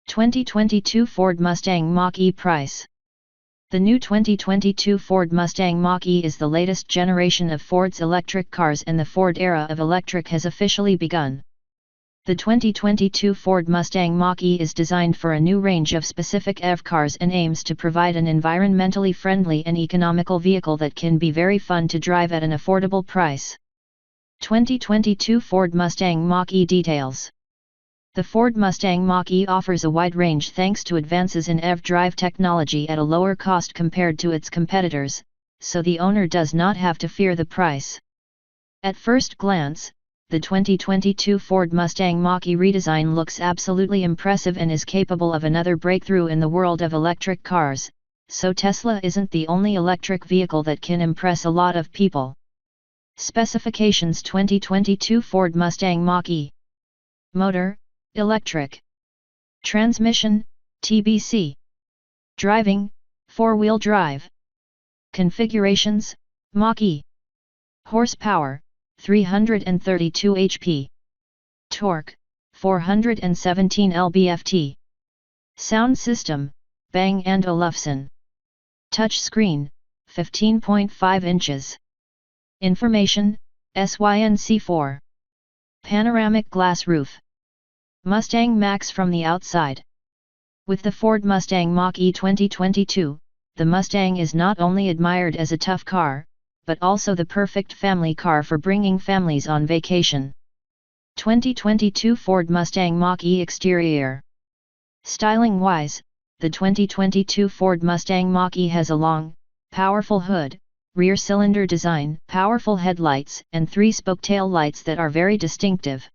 (2022) Ford Mustang Mach-E price. The new 2022 Ford Mustang Mach-E is the latest generation of Ford's electric cars, and the Ford era of electric has officially begun. The 2022 Ford Mustang Mach-E is designed for a new range of specific EV cars and aims to provide an environmentally friendly and economical vehicle that can be very fun to drive at an affordable price. 2022 Ford Mustang Mach-E details. The Ford Mustang Mach-E offers a wide range thanks to advances in EV drive technology at a lower cost compared to its competitors, so the owner does not have to fear the price. At first glance, the 2022 Ford Mustang Mach-E redesign looks absolutely impressive and is capable of another breakthrough in the world of electric cars, so Tesla isn't the only electric vehicle that can impress a lot of people. Specifications: 2022 Ford Mustang Mach-E. Motor: electric. Transmission: TBC. Driving: four-wheel drive. Configurations: Mach-E. Horsepower: 332 HP. Torque: 417 lb-ft. Sound system: Bang & Olufsen. Touch screen: 15.5 inches. Information: SYNC4. Panoramic glass roof. Mustang Max from the outside. With the Ford Mustang Mach-E 2022, the Mustang is not only admired as a tough car, but also the perfect family car for bringing families on vacation. 2022 Ford Mustang Mach-E exterior. Styling-wise, the 2022 Ford Mustang Mach-E has a long, powerful hood, rear cylinder design, powerful headlights, and three-spoke tail lights that are very distinctive.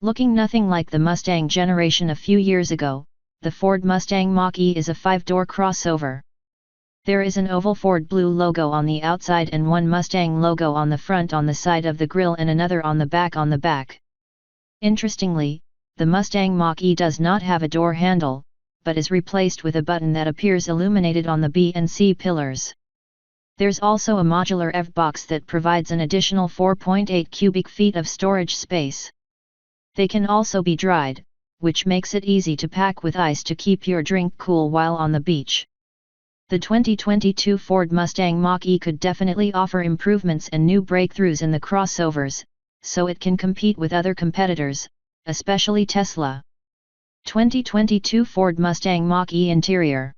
Looking nothing like the Mustang generation a few years ago, the Ford Mustang Mach-E is a 5-door crossover. There is an oval Ford Blue logo on the outside and one Mustang logo on the front on the side of the grille and another on the back. Interestingly, the Mustang Mach-E does not have a door handle, but is replaced with a button that appears illuminated on the B and C pillars. There's also a modular EV box that provides an additional 4.8 cubic feet of storage space. They can also be dried, which makes it easy to pack with ice to keep your drink cool while on the beach. The 2022 Ford Mustang Mach-E could definitely offer improvements and new breakthroughs in the crossovers, so it can compete with other competitors, especially Tesla. 2022 Ford Mustang Mach-E interior.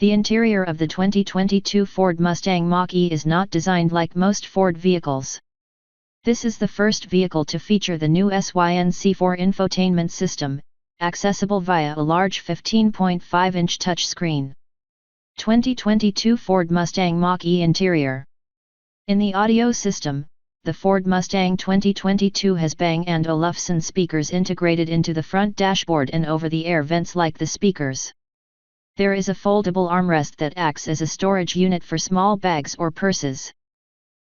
The interior of the 2022 Ford Mustang Mach-E is not designed like most Ford vehicles. This is the first vehicle to feature the new SYNC4 infotainment system, accessible via a large 15.5-inch touchscreen. 2022 Ford Mustang Mach-E interior. In the audio system, the Ford Mustang 2022 has Bang & Olufsen speakers integrated into the front dashboard and over-the-air vents like the speakers. There is a foldable armrest that acts as a storage unit for small bags or purses.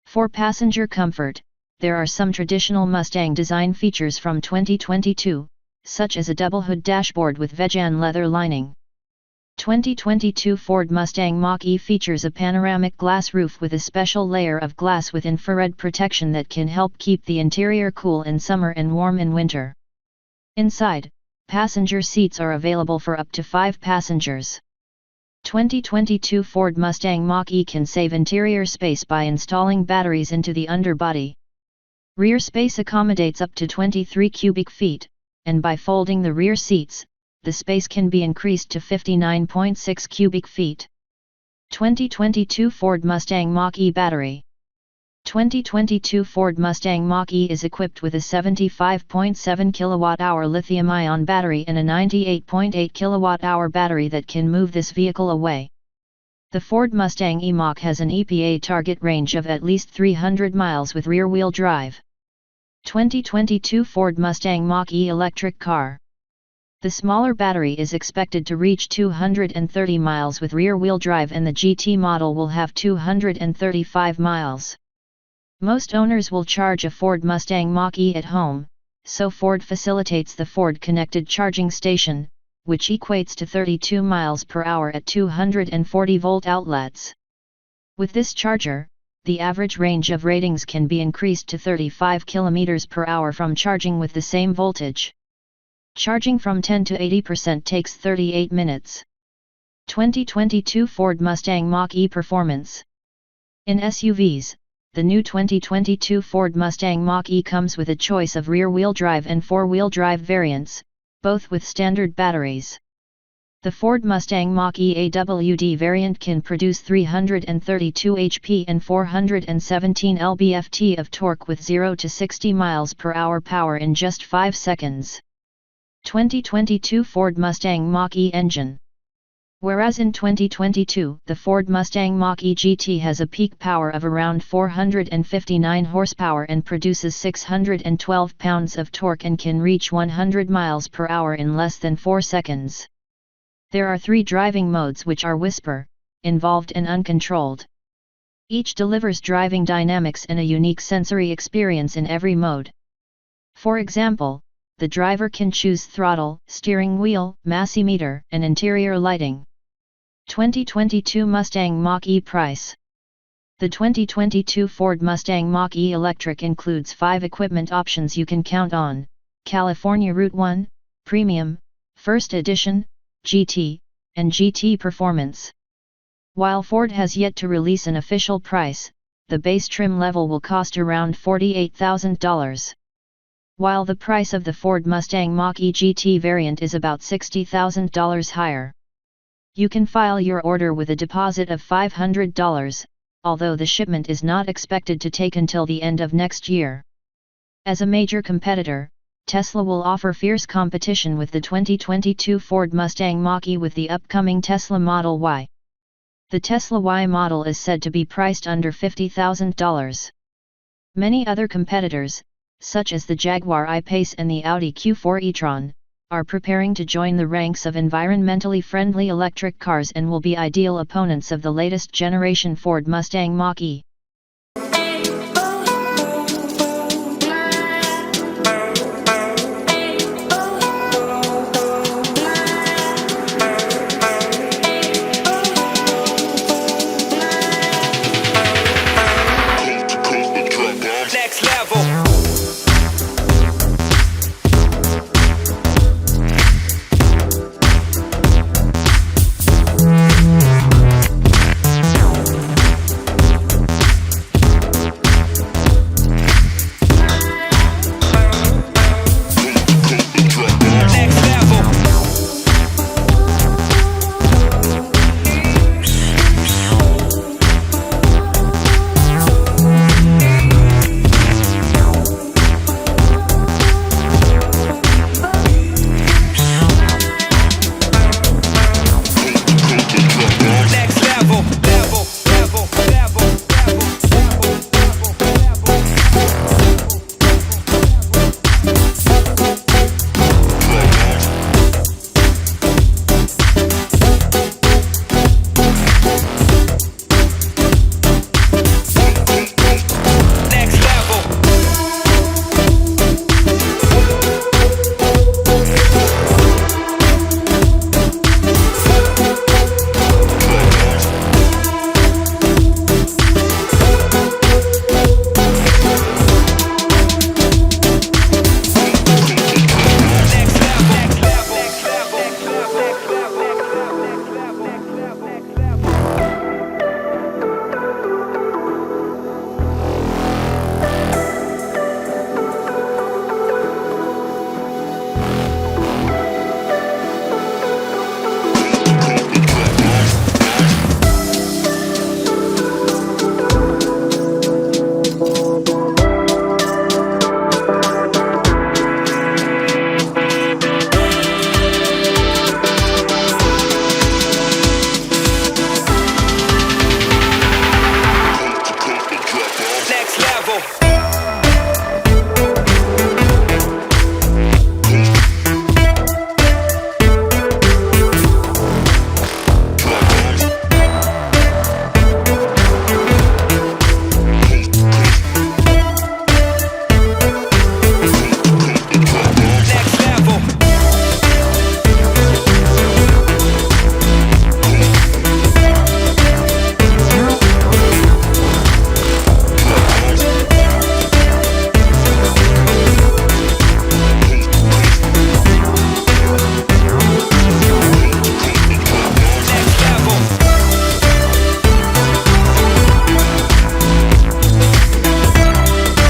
For passenger comfort, there are some traditional Mustang design features from 2022, such as a double hood dashboard with vegan leather lining. 2022 Ford Mustang Mach-E features a panoramic glass roof with a special layer of glass with infrared protection that can help keep the interior cool in summer and warm in winter. Inside, passenger seats are available for up to 5 passengers. 2022 Ford Mustang Mach-E can save interior space by installing batteries into the underbody. Rear space accommodates up to 23 cubic feet, and by folding the rear seats, the space can be increased to 59.6 cubic feet. 2022 Ford Mustang Mach-E battery. 2022 Ford Mustang Mach-E is equipped with a 75.7 kWh lithium-ion battery and a 98.8 kWh battery that can move this vehicle away. The Ford Mustang E-Mach has an EPA target range of at least 300 miles with rear-wheel drive. 2022 Ford Mustang Mach-E electric car. The smaller battery is expected to reach 230 miles with rear-wheel drive, and the GT model will have 235 miles. Most owners will charge a Ford Mustang Mach-E at home, so Ford facilitates the Ford Connected Charging Station, which equates to 32 miles per hour at 240-volt outlets. With this charger, the average range of ratings can be increased to 35 km per hour from charging with the same voltage. Charging from 10 to 80% takes 38 minutes. 2022 Ford Mustang Mach-E Performance. In SUVs, the new 2022 Ford Mustang Mach-E comes with a choice of rear-wheel drive and four-wheel drive variants, both with standard batteries. The Ford Mustang Mach-E AWD variant can produce 332 HP and 417 lb-ft of torque with 0 to 60 miles per hour power in just 5 seconds. 2022 Ford Mustang Mach-E engine. Whereas in 2022, the Ford Mustang Mach-E GT has a peak power of around 459 horsepower and produces 612 pounds of torque and can reach 100 miles per hour in less than 4 seconds. There are 3 driving modes which are whisper, involved and uncontrolled. Each delivers driving dynamics and a unique sensory experience in every mode. For example, the driver can choose throttle, steering wheel, massimeter, and interior lighting. 2022 Mustang Mach-E price. The 2022 Ford Mustang Mach-E Electric includes 5 equipment options you can count on: California Route 1, Premium, First Edition, GT, and GT Performance. While Ford has yet to release an official price, the base trim level will cost around $48,000. While the price of the Ford Mustang Mach-E GT variant is about $60,000 higher. You can file your order with a deposit of $500, although the shipment is not expected to take until the end of next year. As a major competitor, Tesla will offer fierce competition with the 2022 Ford Mustang Mach-E with the upcoming Tesla Model Y. The Tesla Y model is said to be priced under $50,000. Many other competitors, such as the Jaguar I-Pace and the Audi Q4 e-tron, are preparing to join the ranks of environmentally friendly electric cars and will be ideal opponents of the latest generation Ford Mustang Mach-E.